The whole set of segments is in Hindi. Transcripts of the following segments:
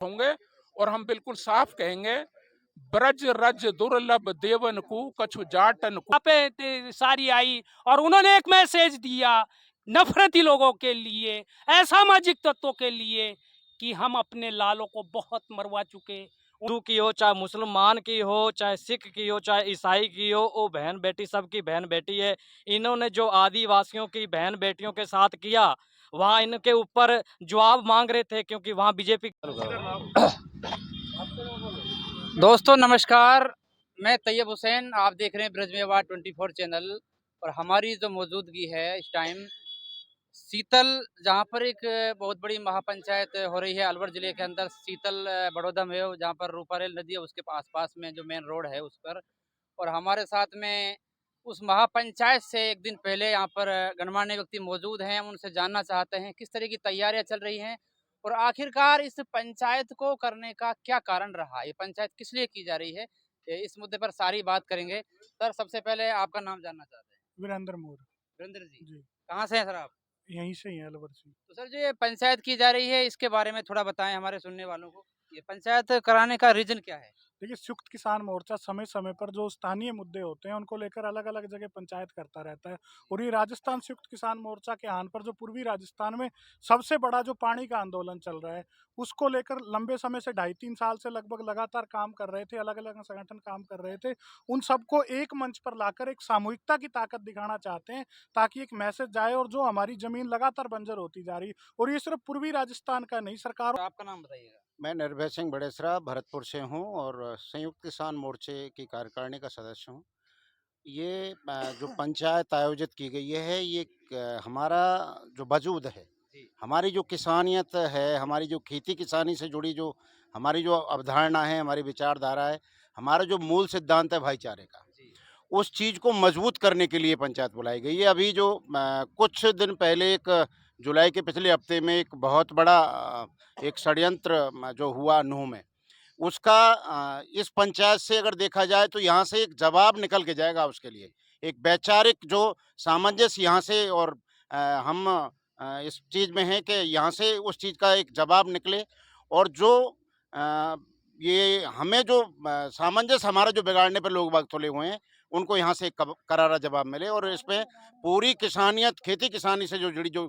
होंगे और हम बिल्कुल साफ कहेंगे, ब्रज रज दुर्लभ देवन को कछु जाटन को। यहाँ पे सारी आई और उन्होंने एक मैसेज दिया नफरती लोगों के लिए, असामाजिक तत्वों के लिए, कि हम अपने लालों को बहुत मरवा चुके। हिंदू की हो, चाहे मुसलमान की हो, चाहे सिख की हो, चाहे ईसाई की हो, वो बहन बेटी सबकी बहन बेटी है। इन्होंने जो आदिवासियों की बहन बेटियों के साथ किया, वहाँ इनके ऊपर जवाब मांग रहे थे, क्योंकि वहाँ बीजेपी। दोस्तों नमस्कार, मैं तैयब हुसैन, आप देख रहे हैं ब्रज में आवाज़ 24 चैनल। और हमारी जो मौजूदगी है इस टाइम शीतल, जहाँ पर एक बहुत बड़ी महापंचायत हो रही है अलवर जिले के अंदर। शीतल बड़ौदा में हो, जहाँ पर रूपारेल नदी है, उसके आसपास में जो मेन रोड है उस पर। और हमारे साथ में उस महापंचायत से एक दिन पहले यहाँ पर गणमान्य व्यक्ति मौजूद हैं। हम उनसे जानना चाहते हैं किस तरह की तैयारियां चल रही हैं और आखिरकार इस पंचायत को करने का क्या कारण रहा, ये पंचायत किस लिए की जा रही है। इस मुद्दे पर सारी बात करेंगे। सर, सबसे पहले आपका नाम जानना चाहते हैं। वीरेंद्र मोर। वीरेंद्र जी, जी। कहाँ से हैं सर आप? यहीं से ही है अलवर से। तो सर, जो ये पंचायत की जा रही है इसके बारे में थोड़ा बताएं हमारे सुनने वालों को। ये पंचायत कराने का रीजन क्या है? देखिए, संयुक्त किसान मोर्चा समय समय पर जो स्थानीय मुद्दे होते हैं उनको लेकर अलग अलग जगह पंचायत करता रहता है। और ये राजस्थान संयुक्त किसान मोर्चा के आन पर जो पूर्वी राजस्थान में सबसे बड़ा जो पानी का आंदोलन चल रहा है उसको लेकर लंबे समय से 2.5-3 साल से लगभग लगातार काम कर रहे थे। अलग अलग संगठन काम कर रहे थे। उन सबको एक मंच पर लाकर एक सामूहिकता की ताकत दिखाना चाहते हैं, ताकि एक मैसेज जाए। और जो हमारी जमीन लगातार बंजर होती जा रही है, और ये सिर्फ पूर्वी राजस्थान का नहीं, सरकार। आपका नाम बताइएगा। मैं निर्भय सिंह बड़ेसरा भरतपुर से हूँ और संयुक्त किसान मोर्चे की कार्यकारिणी का सदस्य हूँ। ये जो पंचायत आयोजित की गई है, ये हमारा जो वजूद है, जी। हमारी जो किसानियत है, हमारी जो खेती किसानी से जुड़ी जो हमारी जो अवधारणा है, हमारी विचारधारा है, हमारा जो मूल सिद्धांत है भाईचारे का, जी। उस चीज़ को मजबूत करने के लिए पंचायत बुलाई गई है। अभी जो कुछ दिन पहले एक जुलाई के पिछले हफ्ते में एक बहुत बड़ा एक षड्यंत्र जो हुआ नूह में, उसका इस पंचायत से अगर देखा जाए तो यहाँ से एक जवाब निकल के जाएगा उसके लिए। एक वैचारिक जो सामंजस्य यहाँ से और हम इस चीज़ में हैं कि यहाँ से उस चीज़ का एक जवाब निकले। और जो अ, ये हमें जो सामंजस्य हमारा जो बिगाड़ने पे लोग बाग तुले हुए हैं, उनको यहाँ से एक करारा जवाब मिले। और इसमें पूरी किसानियत, खेती किसानी से जो जुड़ी जो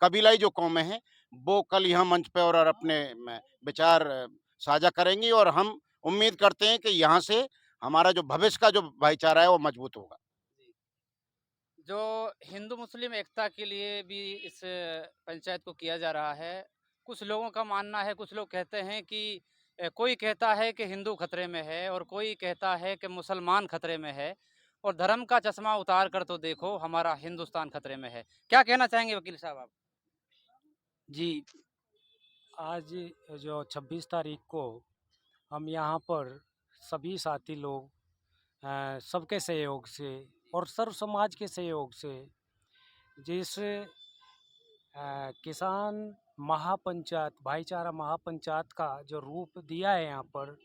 कबीलाई जो कौमें हैं, वो कल यहाँ मंच पे और अपने विचार साझा करेंगी। और हम उम्मीद करते हैं कि यहाँ से हमारा जो भविष्य का जो भाईचारा है वो मजबूत होगा। जो हिंदू मुस्लिम एकता के लिए भी इस पंचायत को किया जा रहा है, कुछ लोगों का मानना है, कुछ लोग कहते हैं कि कोई कहता है कि हिंदू खतरे में है और कोई कहता है कि मुसलमान खतरे में है। और धर्म का चश्मा उतार कर तो देखो, हमारा हिंदुस्तान खतरे में है। क्या कहना चाहेंगे वकील साहब आप? जी, आज जो 26 तारीख को हम यहाँ पर सभी साथी लोग सबके सहयोग से और सर्व समाज के सहयोग से जिस किसान महापंचायत, भाईचारा महापंचायत का जो रूप दिया है यहाँ पर,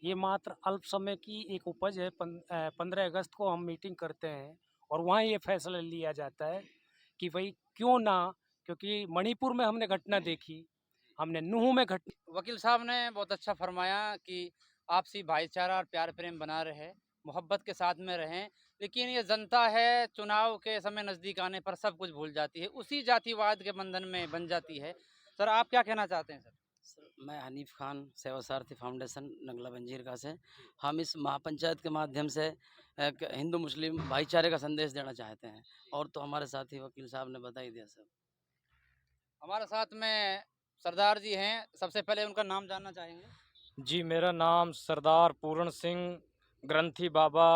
ये मात्र अल्प समय की एक उपज है। 15 अगस्त को हम मीटिंग करते हैं और वहाँ ये फैसला लिया जाता है कि भाई क्यों ना, क्योंकि मणिपुर में हमने घटना देखी, हमने नूह में घटना। वकील साहब ने बहुत अच्छा फरमाया कि आपसी भाईचारा और प्यार प्रेम बना रहे, मोहब्बत के साथ में रहें। लेकिन ये जनता है, चुनाव के समय नज़दीक आने पर सब कुछ भूल जाती है, उसी जातिवाद के बंधन में बन जाती है। सर, आप क्या कहना चाहते हैं सर? सर, मैं हनीफ खान, सेवा सारथी फाउंडेशन नगला बंजीर का से। हम इस महापंचायत के माध्यम से एक हिंदू मुस्लिम भाईचारे का संदेश देना चाहते हैं। और तो हमारे साथी वकील साहब ने बता ही दिया सर। हमारे साथ में सरदार जी हैं, सबसे पहले उनका नाम जानना चाहेंगे। जी, मेरा नाम सरदार पूर्ण सिंह ग्रंथी बाबा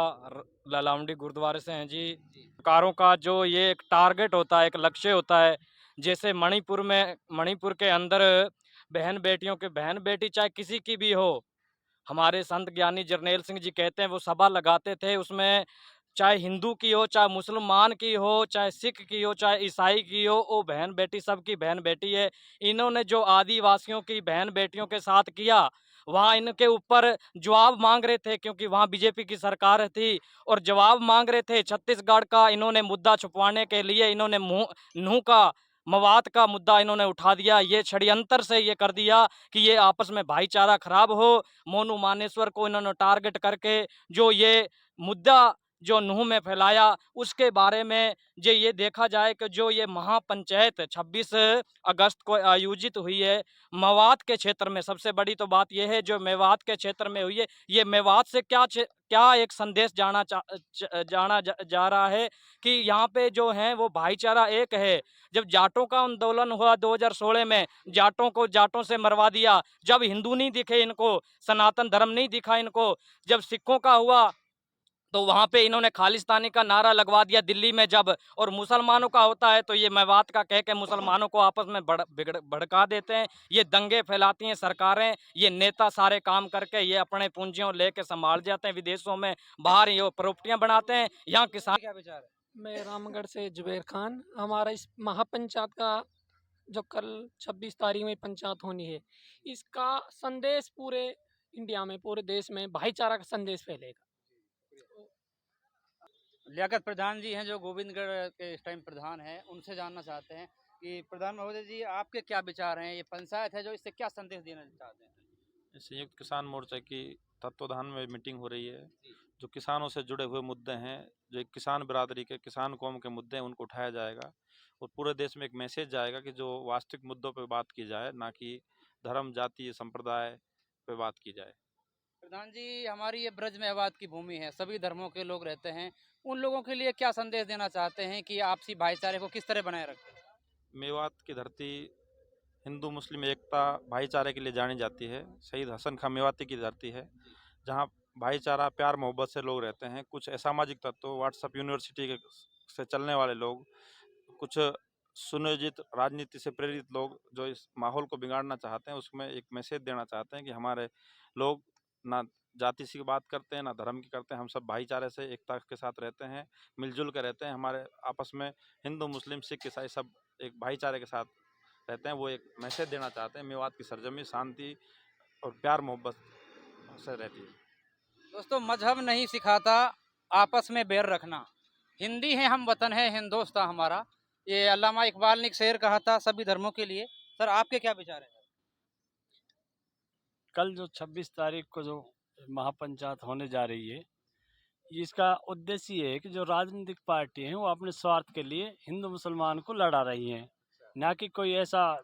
लालावंडी गुरुद्वारे से हैं जी। सरकारों का जो ये एक टारगेट होता है, एक लक्ष्य होता है, जैसे मणिपुर के अंदर बहन बेटियों के, बहन बेटी चाहे किसी की भी हो, हमारे संत ज्ञानी जरनैल सिंह जी कहते हैं, वो सभा लगाते थे, उसमें चाहे हिंदू की हो, चाहे मुसलमान की हो, चाहे सिख की हो, चाहे ईसाई की हो, वो बहन बेटी सबकी बहन बेटी है। इन्होंने जो आदिवासियों की बहन बेटियों के साथ किया, वहाँ इनके ऊपर जवाब मांग रहे थे, क्योंकि वहाँ बीजेपी की सरकार थी और जवाब मांग रहे थे। छत्तीसगढ़ का इन्होंने मुद्दा छुपवाने के लिए इन्होंने नूह का मवाद का मुद्दा इन्होंने उठा दिया। ये षड्यंत्र से ये कर दिया कि ये आपस में भाईचारा खराब हो। मोनू मानेश्वर को इन्होंने टारगेट करके जो ये मुद्दा जो नूह में फैलाया, उसके बारे में जो ये देखा जाए कि जो ये महापंचायत 26 अगस्त को आयोजित हुई है मेवात के क्षेत्र में, सबसे बड़ी तो बात यह है जो मेवात के क्षेत्र में हुई है, ये मेवात से क्या एक संदेश जा रहा है कि यहाँ पे जो है वो भाईचारा एक है। जब जाटों का आंदोलन हुआ 2016 में, जाटों को जाटों से मरवा दिया। जब हिंदू नहीं दिखे इनको, सनातन धर्म नहीं दिखा इनको, जब सिखों का हुआ तो वहां पे इन्होंने खालिस्तानी का नारा लगवा दिया दिल्ली में जब, और मुसलमानों का होता है तो ये मेवात का कह के मुसलमानों को आपस में भड़का देते हैं। ये दंगे फैलाती हैं सरकारें, ये नेता सारे काम करके ये अपने पूंजियों लेके संभाल जाते हैं विदेशों में, बाहर ये प्रॉपर्टियां बनाते हैं। यहाँ किसान क्या विचार है? मैं रामगढ़ से जुबैर खान। हमारा इस महापंचायत का जो कल 26 तारीख में पंचायत होनी है, इसका संदेश पूरे इंडिया में, पूरे देश में भाईचारा का संदेश फैलेगा। लियाकत प्रधान जी हैं जो गोविंदगढ़ के इस टाइम प्रधान हैं, उनसे जानना चाहते हैं कि प्रधान महोदय जी आपके क्या विचार हैं, ये पंचायत है जो इससे क्या संदेश देना चाहते हैं? संयुक्त किसान मोर्चा की तत्वाधान में मीटिंग हो रही है। जो किसानों से जुड़े हुए मुद्दे हैं, जो एक किसान बिरादरी के, किसान कौम के मुद्दे हैं, उनको उठाया जाएगा और पूरे देश में एक मैसेज जाएगा कि जो वास्तविक मुद्दों पर बात की जाए, ना कि धर्म, जाति, संप्रदाय पे बात की जाए। प्रधान जी, हमारी ये ब्रज मेवात की भूमि है, सभी धर्मों के लोग रहते हैं, उन लोगों के लिए क्या संदेश देना चाहते हैं कि आपसी भाईचारे को किस तरह बनाए रखें? मेवात की धरती हिंदू मुस्लिम एकता भाईचारे के लिए जानी जाती है। शहीद हसन खां मेवाती की धरती है, जहां भाईचारा, प्यार, मोहब्बत से लोग रहते हैं। कुछ असामाजिक तत्व, व्हाट्सएप यूनिवर्सिटी के से चलने वाले लोग, कुछ सुनियोजित राजनीति से प्रेरित लोग जो इस माहौल को बिगाड़ना चाहते हैं, उसमें एक मैसेज देना चाहते हैं कि हमारे लोग ना जाति की बात करते हैं, ना धर्म की करते हैं। हम सब भाईचारे से, एकता के साथ रहते हैं, मिलजुल कर रहते हैं। हमारे आपस में हिंदू, मुस्लिम, सिख, ईसाई सब एक भाईचारे के साथ रहते हैं। वो एक मैसेज देना चाहते हैं। मेवात की सरजमी शांति और प्यार मोहब्बत से रहती है। दोस्तों, मजहब नहीं सिखाता आपस में बैर रखना। हिंदी है हम, वतन है हिंदुस्तान हमारा, ये अल्लामा इकबाल ने एक शेर कहा था सभी धर्मों के लिए। सर, आपके क्या विचार हैं? कल जो 26 तारीख को जो महापंचायत होने जा रही है, इसका उद्देश्य ये है कि जो राजनीतिक पार्टी हैं वो अपने स्वार्थ के लिए हिंदू मुसलमान को लड़ा रही हैं, ना कि कोई ऐसा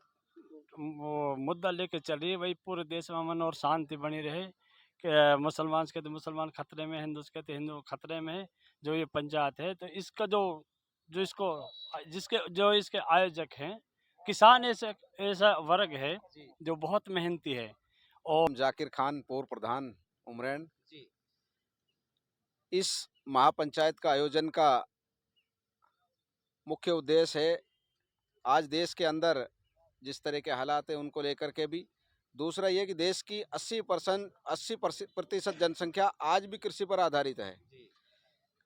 वो मुद्दा लेके चल रही है भाई पूरे देश में अमन और शांति बनी रहे कि मुसलमान से कहते मुसलमान खतरे में, हिंदू से कहते हिंदू खतरे में है। जो ये पंचायत है, तो इसका जो इसके आयोजक हैं, किसान ऐसा वर्ग है जो बहुत मेहनती है। और जाकिर खान, पूर्व प्रधान उमरैन। जी। इस महापंचायत का आयोजन का मुख्य उद्देश्य है आज देश के अंदर जिस तरह के हालात हैं उनको लेकर के भी, दूसरा ये कि देश की 80% जनसंख्या आज भी कृषि पर आधारित है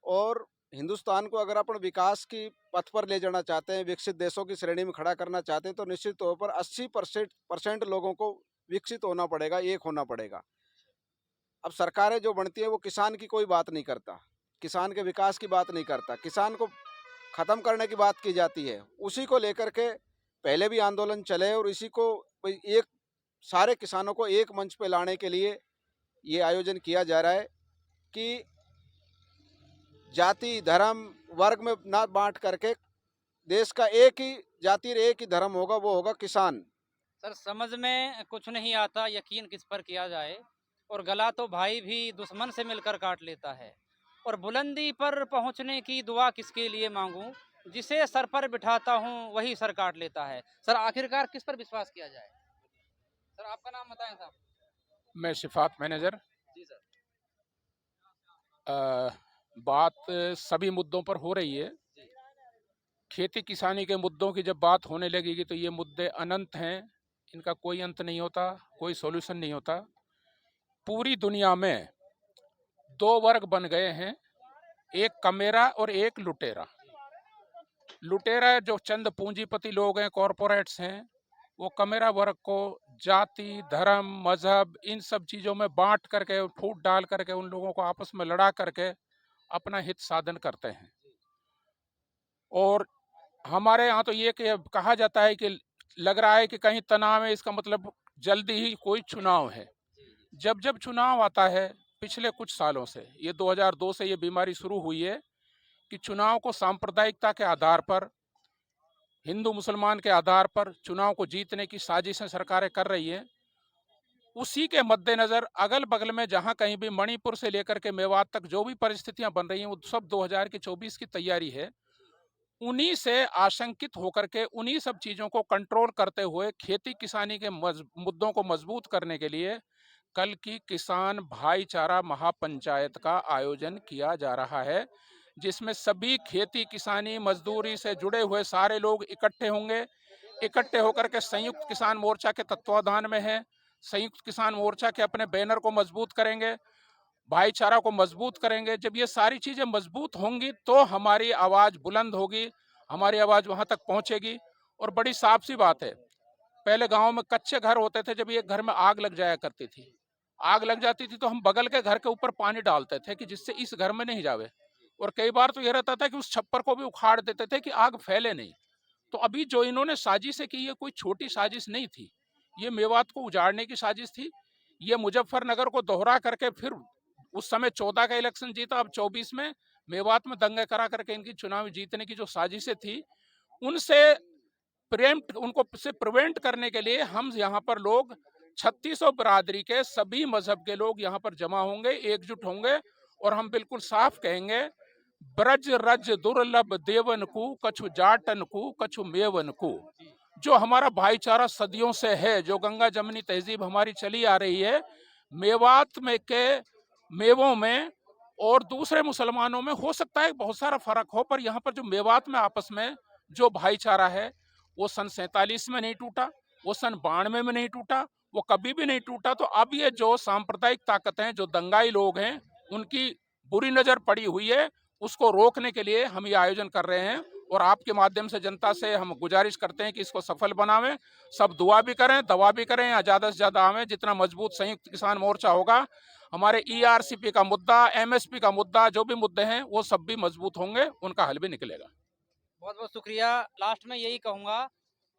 और हिंदुस्तान को अगर अपन विकास की पथ पर ले जाना चाहते हैं, विकसित देशों की श्रेणी में खड़ा करना चाहते हैं, तो निश्चित तौर पर 80% लोगों को विकसित होना पड़ेगा, एक होना पड़ेगा। अब सरकारें जो बनती है वो किसान की कोई बात नहीं करता, किसान के विकास की बात नहीं करता, किसान को ख़त्म करने की बात की जाती है। उसी को लेकर के पहले भी आंदोलन चले और इसी को एक सारे किसानों को एक मंच पे लाने के लिए ये आयोजन किया जा रहा है कि जाति, धर्म, वर्ग में ना बांट करके देश का एक ही जाति, एक ही धर्म होगा, वो होगा किसान। सर, समझ में कुछ नहीं आता यकीन किस पर किया जाए, और गला तो भाई भी दुश्मन से मिलकर काट लेता है, और बुलंदी पर पहुंचने की दुआ किसके लिए मांगूं, जिसे सर पर बिठाता हूं वही सर काट लेता है। सर, आखिरकार किस पर विश्वास किया जाए? सर, आपका नाम बताएं साहब। मैं शिफात मैनेजर। जी सर। बात सभी मुद्दों पर हो रही है। खेती किसानी के मुद्दों की जब बात होने लगेगी तो ये मुद्दे अनंत हैं, इनका कोई अंत नहीं होता, कोई सॉल्यूशन नहीं होता। पूरी दुनिया में दो वर्ग बन गए हैं, एक कमेरा और एक लुटेरा। लुटेरा जो चंद पूंजीपति लोग हैं, कॉरपोरेट्स हैं, वो कमेरा वर्ग को जाति, धर्म, मजहब, इन सब चीज़ों में बांट करके, फूट डाल करके उन लोगों को आपस में लड़ा करके अपना हित साधन करते हैं। और हमारे यहाँ तो ये कहा जाता है कि लग रहा है कि कहीं तनाव है, इसका मतलब जल्दी ही कोई चुनाव है। जब जब चुनाव आता है पिछले कुछ सालों से, ये 2002 से ये बीमारी शुरू हुई है कि चुनाव को सांप्रदायिकता के आधार पर, हिंदू मुसलमान के आधार पर चुनाव को जीतने की साजिशें सरकारें कर रही हैं। उसी के मद्देनजर अगल बगल में जहां कहीं भी मणिपुर से लेकर के मेवात तक जो भी परिस्थितियां बन रही हैं वो सब 2024 की तैयारी है। उन्हीं से आशंकित होकर के उन्हीं सब चीजों को कंट्रोल करते हुए खेती किसानी के मुद्दों को मजबूत करने के लिए कल की किसान भाईचारा महापंचायत का आयोजन किया जा रहा है, जिसमें सभी खेती किसानी मजदूरी से जुड़े हुए सारे लोग इकट्ठे होंगे। इकट्ठे होकर के संयुक्त किसान मोर्चा के तत्वाधान में है, संयुक्त किसान मोर्चा के अपने बैनर को मजबूत करेंगे, भाईचारा को मजबूत करेंगे। जब ये सारी चीजें मजबूत होंगी तो हमारी आवाज बुलंद होगी, हमारी आवाज वहां तक पहुंचेगी। और बड़ी साफ सी बात है, पहले गांव में कच्चे घर होते थे, जब एक घर में आग लग जाया करती थी, आग लग जाती थी तो हम बगल के घर के ऊपर पानी डालते थे कि जिससे इस घर में नहीं जावे। और कई बार तो यह रहता था कि उस छप्पर को भी उखाड़ देते थे कि आग फैले नहीं। तो अभी जो इन्होंने साजिशें की, ये कोई छोटी साजिश नहीं थी, ये मेवात को उजाड़ने की साजिश थी। ये मुजफ्फरनगर को दोहरा करके फिर उस समय 14 का इलेक्शन जीता, अब 24 में मेवात में दंगे करा करके इनकी चुनाव जीतने की जो साजिशें थी उनसे प्रिवेंट करने के लिए हम यहाँ पर लोग 3600 बरादरी के सभी मजहब के लोग यहाँ पर जमा होंगे, एकजुट होंगे। और हम बिल्कुल साफ कहेंगे, ब्रज रज दुर्लभ देवन को कछु जाटन को कछु मेवन को। जो हमारा भाईचारा सदियों से है, जो गंगा जमनी तहजीब हमारी चली आ रही है, मेवात में के मेवों में और दूसरे मुसलमानों में हो सकता है बहुत सारा फर्क हो, पर यहाँ पर जो मेवात में आपस में जो भाईचारा है वो सन 47 में नहीं टूटा, वो सन 92 में नहीं टूटा, वो कभी भी नहीं टूटा। तो अब ये जो सांप्रदायिक ताकतें, जो दंगाई लोग हैं, उनकी बुरी नजर पड़ी हुई है, उसको रोकने के लिए हम ये आयोजन कर रहे हैं। और आपके माध्यम से जनता से हम गुजारिश करते हैं कि इसको सफल बनावें, सब दुआ भी करें, दवा भी करें, ज्यादा से ज्यादा आवें। जितना मजबूत संयुक्त किसान मोर्चा होगा, हमारे ERCP का मुद्दा, MSP का मुद्दा, जो भी मुद्दे हैं वो सब भी मजबूत होंगे, उनका हल भी निकलेगा। बहुत बहुत शुक्रिया। लास्ट में यही कहूँगा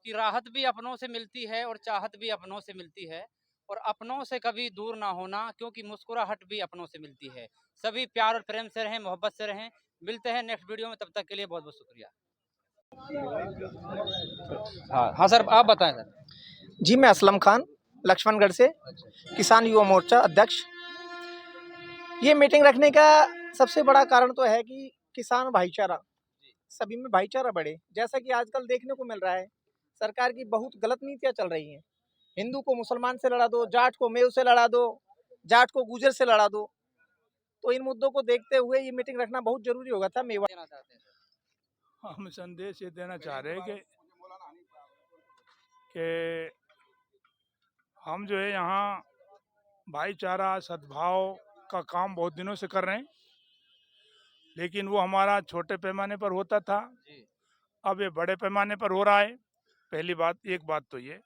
कि राहत भी अपनों से मिलती है और चाहत भी अपनों से मिलती है, और अपनों से कभी दूर ना होना, क्योंकि मुस्कुराहट भी अपनों से मिलती है। सभी प्यार और प्रेम से रहें, मोहब्बत से रहें। मिलते हैं नेक्स्ट वीडियो में, तब तक के लिए बहुत बहुत शुक्रिया। हाँ सर, आप बताएं सर। जी, मैं असलम खान लक्ष्मणगढ़ से, किसान युवा मोर्चा अध्यक्ष। ये मीटिंग रखने का सबसे बड़ा कारण तो है कि किसान भाईचारा, सभी में भाईचारा बढ़े। जैसा कि आजकल देखने को मिल रहा है, सरकार की बहुत गलत नीतियां चल रही हैं। हिंदू को मुसलमान से लड़ा दो, जाट को मेव से लड़ा दो, जाट को गुजर से लड़ा दो। तो इन मुद्दों को देखते हुए ये मीटिंग रखना बहुत जरूरी होगा था। मेवा देना चाहते हैं सर? हम संदेश ये देना चाह रहे हैं कि हम जो है यहाँ भाईचारा सद्भाव का काम बहुत दिनों से कर रहे हैं, लेकिन वो हमारा छोटे पैमाने पर होता था, अब ये बड़े पैमाने पर हो रहा है। पहली बात, एक बात तो ये।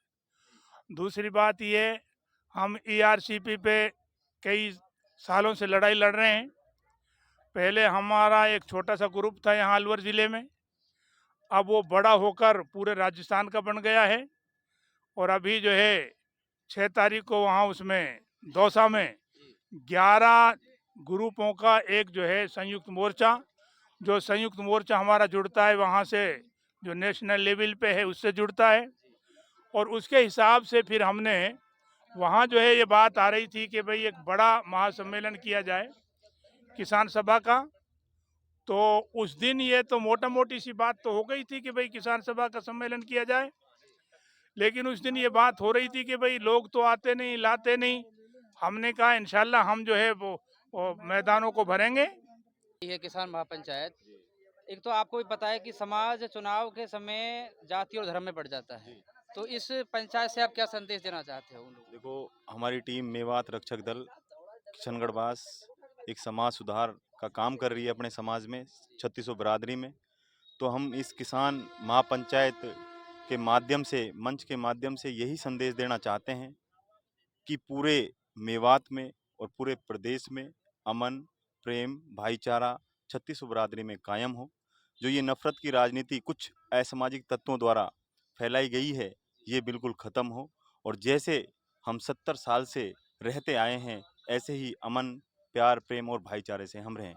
दूसरी बात ये, हम ERCP पे कई सालों से लड़ाई लड़ रहे हैं। पहले हमारा एक छोटा सा ग्रुप था यहाँ अलवर ज़िले में, अब वो बड़ा होकर पूरे राजस्थान का बन गया है। और अभी जो है 6 तारीख को वहाँ उसमें दौसा में 11 ग्रुपों का एक जो है संयुक्त मोर्चा, जो संयुक्त मोर्चा हमारा जुड़ता है वहाँ से, जो नेशनल लेवल पे है उससे जुड़ता है। और उसके हिसाब से फिर हमने वहाँ जो है ये बात आ रही थी कि भाई एक बड़ा महासम्मेलन किया जाए किसान सभा का। तो उस दिन ये तो मोटा मोटी सी बात तो हो गई थी कि भाई किसान सभा का सम्मेलन किया जाए, लेकिन उस दिन ये बात हो रही थी कि भाई लोग तो आते नहीं, लाते नहीं। हमने कहा इंशाल्लाह हम जो है वो मैदानों को भरेंगे। ये किसान महापंचायत, एक तो आपको भी पता है कि समाज चुनाव के समय जाति और धर्म में बढ़ जाता है, तो इस पंचायत से आप क्या संदेश देना चाहते हो उन लोगों को? देखो, हमारी टीम मेवात रक्षक दल किशनगढ़वास एक समाज सुधार का काम कर रही है अपने समाज में, 3600 बरादरी में। तो हम इस किसान महापंचायत के माध्यम से, मंच के माध्यम से यही संदेश देना चाहते हैं कि पूरे मेवात में और पूरे प्रदेश में अमन, प्रेम, भाईचारा 3600 बरादरी में कायम हो। जो ये नफरत की राजनीति कुछ असामाजिक तत्वों द्वारा फैलाई गई है ये बिल्कुल ख़त्म हो, और जैसे हम 70 साल से रहते आए हैं ऐसे ही अमन, प्यार, प्रेम और भाईचारे से हम रहें।